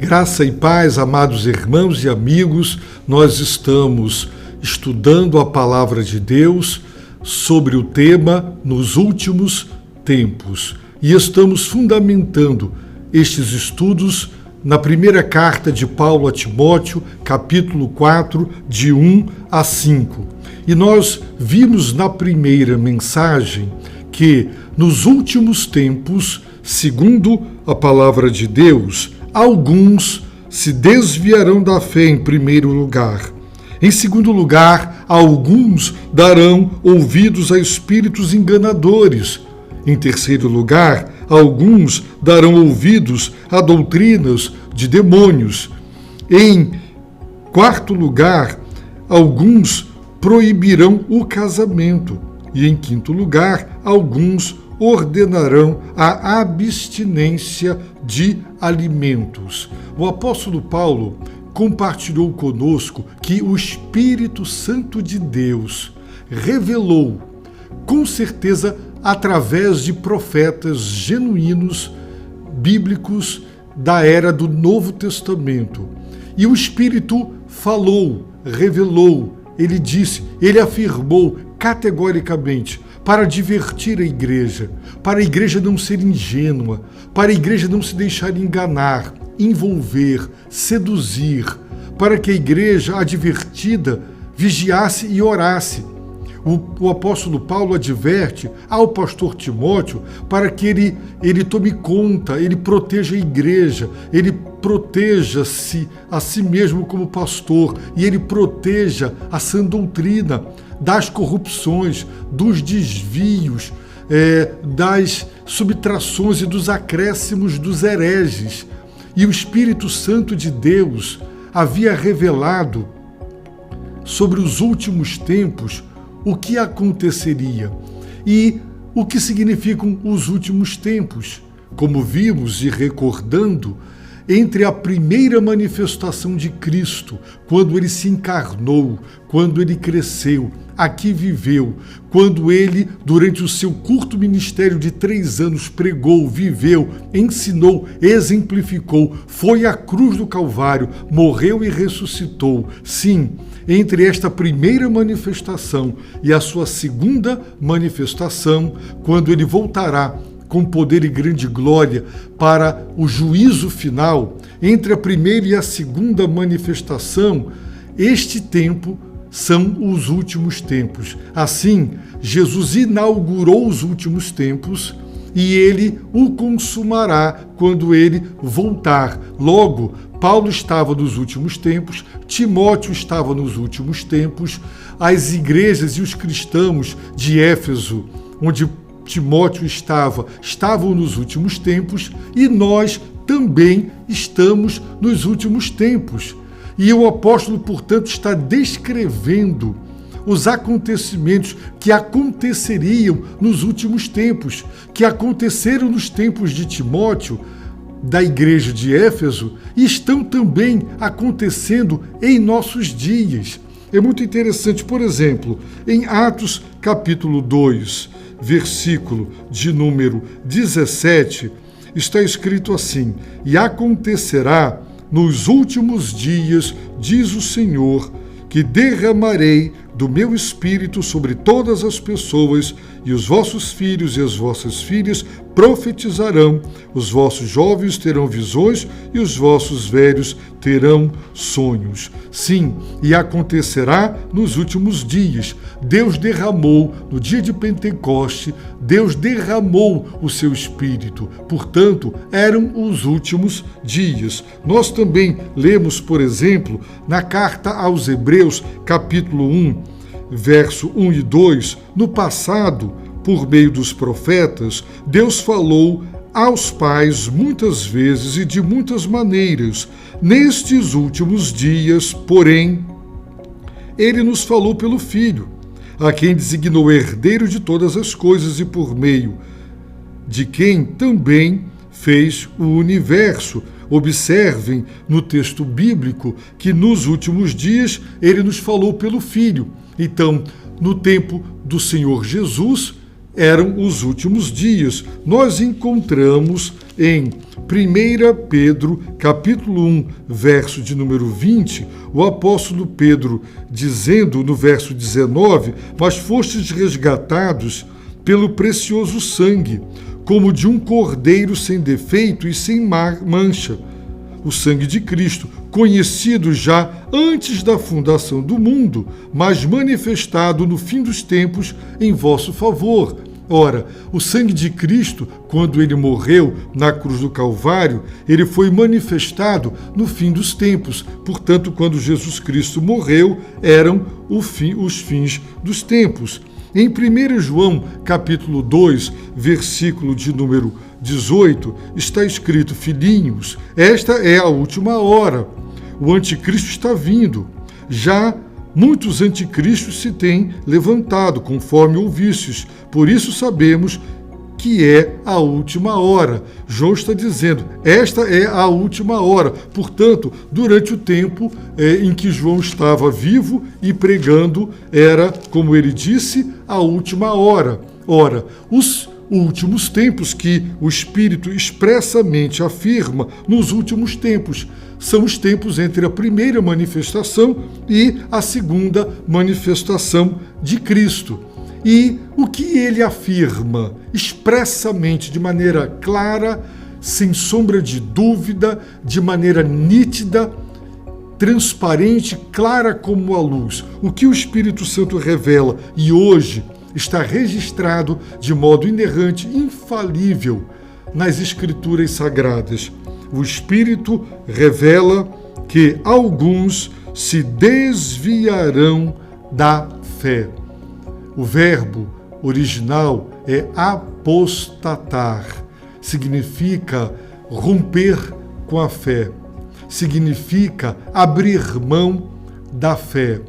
Graça e paz, amados irmãos e amigos, nós estamos estudando a palavra de Deus sobre o tema Nos Últimos Tempos. E estamos fundamentando estes estudos na primeira carta de Paulo a Timóteo, capítulo 4, de 1 a 5. E nós vimos na primeira mensagem que nos últimos tempos, segundo a palavra de Deus, alguns se desviarão da fé em primeiro lugar. Em segundo lugar, alguns darão ouvidos a espíritos enganadores. Em terceiro lugar, alguns darão ouvidos a doutrinas de demônios. Em quarto lugar, alguns proibirão o casamento. E em quinto lugar, alguns ordenarão a abstinência de alimentos. O apóstolo Paulo compartilhou conosco que o Espírito Santo de Deus revelou, com certeza, através de profetas genuínos, bíblicos, da era do Novo Testamento. E o Espírito falou, revelou, ele disse, ele afirmou categoricamente para divertir a igreja, para a igreja não ser ingênua, para a igreja não se deixar enganar, envolver, seduzir, para que a igreja advertida vigiasse e orasse. O apóstolo Paulo adverte ao pastor Timóteo para que ele tome conta, ele proteja a igreja, ele proteja-se a si mesmo como pastor e ele proteja a sã doutrina das corrupções, dos desvios, das subtrações e dos acréscimos dos hereges. E o Espírito Santo de Deus havia revelado sobre os últimos tempos o que aconteceria e o que significam os últimos tempos. Como vimos e recordando, entre a primeira manifestação de Cristo, quando ele se encarnou, quando ele cresceu, aqui viveu, quando ele, durante o seu curto ministério de 3 anos, pregou, viveu, ensinou, exemplificou, foi à cruz do Calvário, morreu e ressuscitou. Sim, entre esta primeira manifestação e a sua segunda manifestação, quando ele voltará com poder e grande glória para o juízo final, entre a primeira e a segunda manifestação, este tempo são os últimos tempos. Assim, Jesus inaugurou os últimos tempos e ele o consumará quando ele voltar. Logo, Paulo estava nos últimos tempos, Timóteo estava nos últimos tempos, as igrejas e os cristãos de Éfeso, onde Timóteo estavam nos últimos tempos e nós também estamos nos últimos tempos. E o apóstolo, portanto, está descrevendo os acontecimentos que aconteceriam nos últimos tempos, que aconteceram nos tempos de Timóteo, da igreja de Éfeso, e estão também acontecendo em nossos dias. É muito interessante, por exemplo, em Atos capítulo 2, versículo de número 17, está escrito assim: e acontecerá nos últimos dias, diz o Senhor, que derramarei do meu espírito sobre todas as pessoas, e os vossos filhos e as vossas filhas profetizarão, os vossos jovens terão visões e os vossos velhos terão sonhos. Sim, e acontecerá nos últimos dias. Deus derramou, no dia de Pentecoste, Deus derramou o seu Espírito. Portanto, eram os últimos dias. Nós também lemos, por exemplo, na carta aos Hebreus, capítulo 1, verso 1 e 2, no passado, por meio dos profetas, Deus falou aos pais muitas vezes e de muitas maneiras. Nestes últimos dias, porém, ele nos falou pelo Filho, a quem designou herdeiro de todas as coisas e por meio de quem também fez o universo. Observem no texto bíblico que nos últimos dias ele nos falou pelo Filho. Então, no tempo do Senhor Jesus, eram os últimos dias. Nós encontramos em 1 Pedro, capítulo 1, verso de número 20, o apóstolo Pedro dizendo no verso 19: mas fostes resgatados pelo precioso sangue, como de um cordeiro sem defeito e sem mancha, o sangue de Cristo, conhecido já antes da fundação do mundo, mas manifestado no fim dos tempos em vosso favor. Ora, o sangue de Cristo, quando ele morreu na cruz do Calvário, ele foi manifestado no fim dos tempos. Portanto, quando Jesus Cristo morreu, eram os fins dos tempos. Em 1 João, capítulo 2, versículo de número 18, está escrito: filhinhos, esta é a última hora. O anticristo está vindo. Já muitos anticristos se têm levantado, conforme ouvistes. Por isso sabemos que é a última hora. João está dizendo, esta é a última hora. Portanto, durante o tempo em que João estava vivo e pregando, era, como ele disse, a última hora. Ora, os últimos tempos que o Espírito expressamente afirma nos últimos tempos são os tempos entre a primeira manifestação e a segunda manifestação de Cristo. E o que ele afirma expressamente, de maneira clara, sem sombra de dúvida, de maneira nítida, transparente, clara como a luz, o que o Espírito Santo revela e hoje está registrado de modo inerrante, infalível nas Escrituras Sagradas. O Espírito revela que alguns se desviarão da fé. O verbo original é apostatar, significa romper com a fé, significa abrir mão da fé.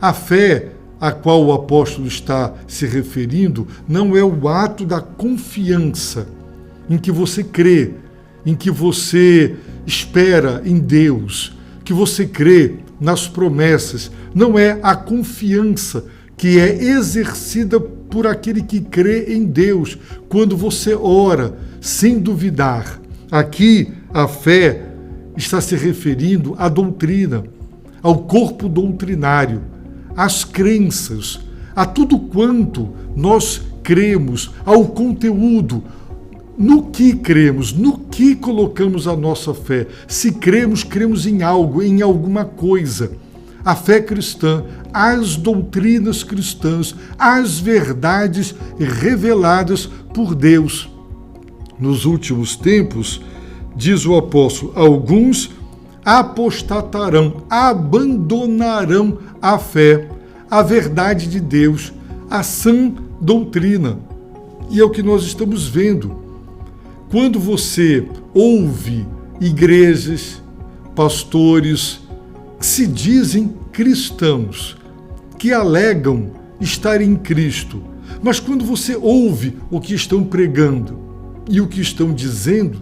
A fé a qual o apóstolo está se referindo não é o ato da confiança em que você crê, em que você espera em Deus, que você crê nas promessas. Não é a confiança que é exercida por aquele que crê em Deus, quando você ora sem duvidar. Aqui a fé está se referindo à doutrina, ao corpo doutrinário, às crenças, a tudo quanto nós cremos, ao conteúdo, no que cremos, no que colocamos a nossa fé. Se cremos, cremos em algo, em alguma coisa. A fé cristã, as doutrinas cristãs, as verdades reveladas por Deus. Nos últimos tempos, diz o apóstolo, alguns apostatarão, abandonarão a fé, a verdade de Deus, a sã doutrina. E é o que nós estamos vendo. Quando você ouve igrejas, pastores que se dizem cristãos, que alegam estar em Cristo, mas quando você ouve o que estão pregando e o que estão dizendo,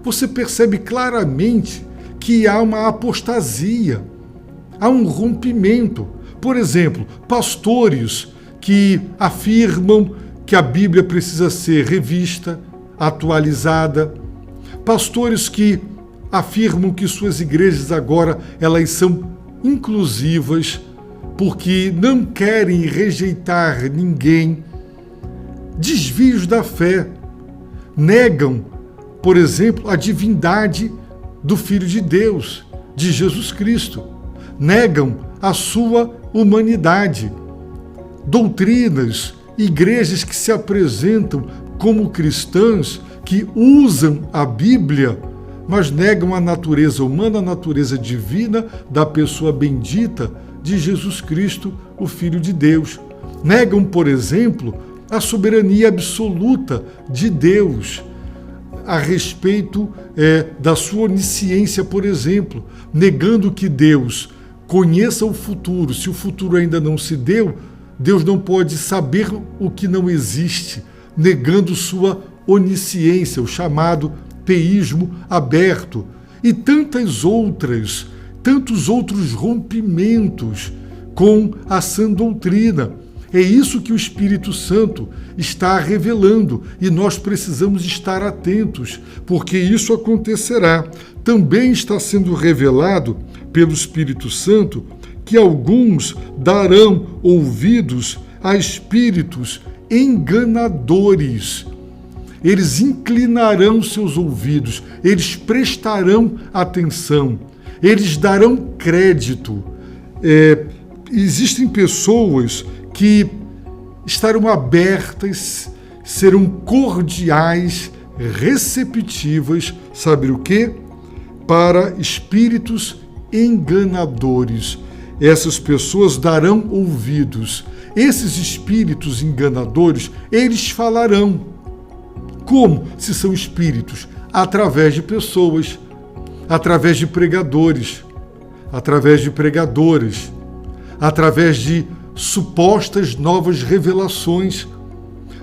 você percebe claramente que há uma apostasia, há um rompimento. Por exemplo, pastores que afirmam que a Bíblia precisa ser revista, atualizada, pastores que afirmam que suas igrejas agora elas são inclusivas, porque não querem rejeitar ninguém, desvios da fé, negam, por exemplo, a divindade do Filho de Deus, de Jesus Cristo, negam a sua humanidade. Doutrinas, igrejas que se apresentam como cristãs, que usam a Bíblia, mas negam a natureza humana, a natureza divina da pessoa bendita de Jesus Cristo, o Filho de Deus. Negam, por exemplo, a soberania absoluta de Deus a respeito da sua onisciência, por exemplo, negando que Deus conheça o futuro. Se o futuro ainda não se deu, Deus não pode saber o que não existe, negando sua onisciência, o chamado teísmo aberto, e tantos outros rompimentos com a sã doutrina. É isso que o Espírito Santo está revelando e nós precisamos estar atentos, porque isso acontecerá. Também está sendo revelado pelo Espírito Santo que alguns darão ouvidos a espíritos enganadores. Eles inclinarão seus ouvidos, eles prestarão atenção, eles darão crédito. Existem pessoas que estarão abertas, serão cordiais, receptivas, sabe o quê? Para espíritos enganadores. Essas pessoas darão ouvidos. Esses espíritos enganadores, eles falarão. Como? Se são espíritos? Através de pessoas, através de pregadores, através de pregadoras, através de supostas novas revelações.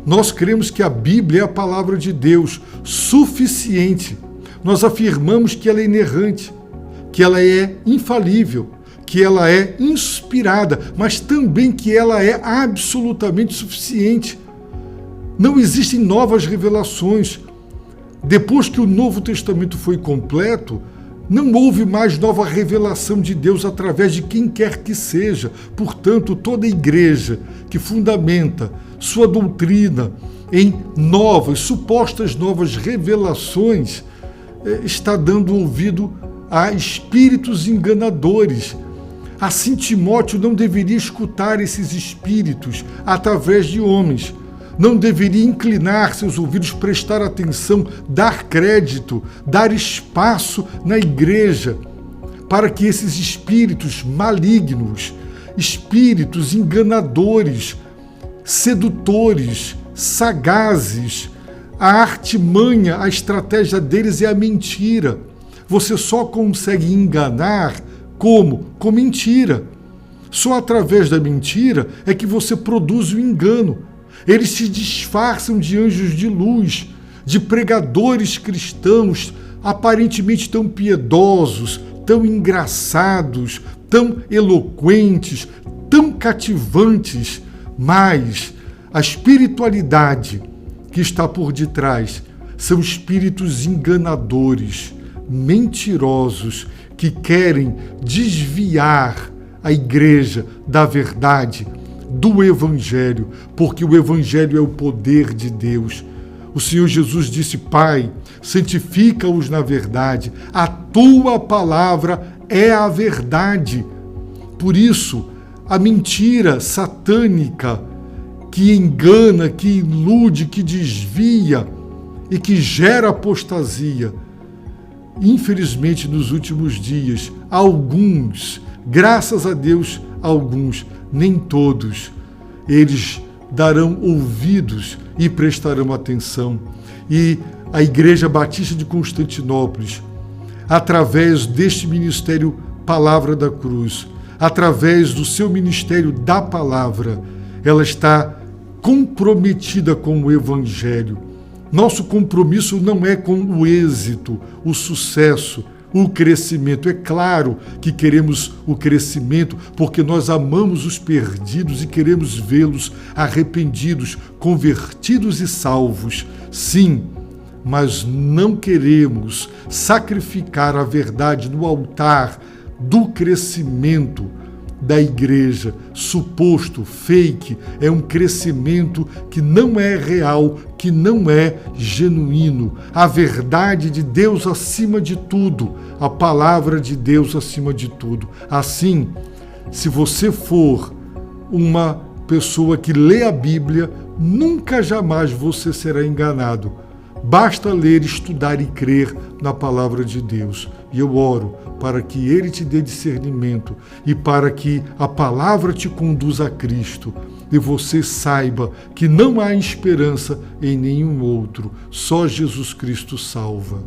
Nós cremos que a Bíblia é a palavra de Deus, suficiente. Nós afirmamos que ela é inerrante, que ela é infalível, que ela é inspirada, mas também que ela é absolutamente suficiente. Não existem novas revelações. Depois que o Novo Testamento foi completo, não houve mais nova revelação de Deus através de quem quer que seja. Portanto, toda igreja que fundamenta sua doutrina em supostas novas revelações, está dando ouvido a espíritos enganadores. Assim, Timóteo não deveria escutar esses espíritos através de homens. Não deveria inclinar seus ouvidos, prestar atenção, dar crédito, dar espaço na igreja para que esses espíritos malignos, espíritos enganadores, sedutores, sagazes, a artimanha, a estratégia deles é a mentira. Você só consegue enganar como? Com mentira. Só através da mentira é que você produz o engano. Eles se disfarçam de anjos de luz, de pregadores cristãos, aparentemente tão piedosos, tão engraçados, tão eloquentes, tão cativantes, mas a espiritualidade que está por detrás são espíritos enganadores, mentirosos, que querem desviar a igreja da verdade, do Evangelho, porque o Evangelho é o poder de Deus. O Senhor Jesus disse: Pai, santifica-os na verdade, a tua palavra é a verdade. Por isso, a mentira satânica que engana, que ilude, que desvia e que gera apostasia, infelizmente, nos últimos dias, alguns, graças a Deus, alguns, nem todos, eles darão ouvidos e prestarão atenção. E a Igreja Batista de Constantinópolis, através deste ministério Palavra da Cruz, através do seu ministério da Palavra, ela está comprometida com o Evangelho. Nosso compromisso não é com o êxito, o sucesso, o crescimento. É claro que queremos o crescimento porque nós amamos os perdidos e queremos vê-los arrependidos, convertidos e salvos. Sim, mas não queremos sacrificar a verdade no altar do crescimento da igreja, suposto, fake. É um crescimento que não é real, que não é genuíno. A verdade de Deus acima de tudo, a palavra de Deus acima de tudo. Assim, se você for uma pessoa que lê a Bíblia, nunca jamais você será enganado. Basta ler, estudar e crer na palavra de Deus. E eu oro para que Ele te dê discernimento e para que a palavra te conduza a Cristo e você saiba que não há esperança em nenhum outro, só Jesus Cristo salva.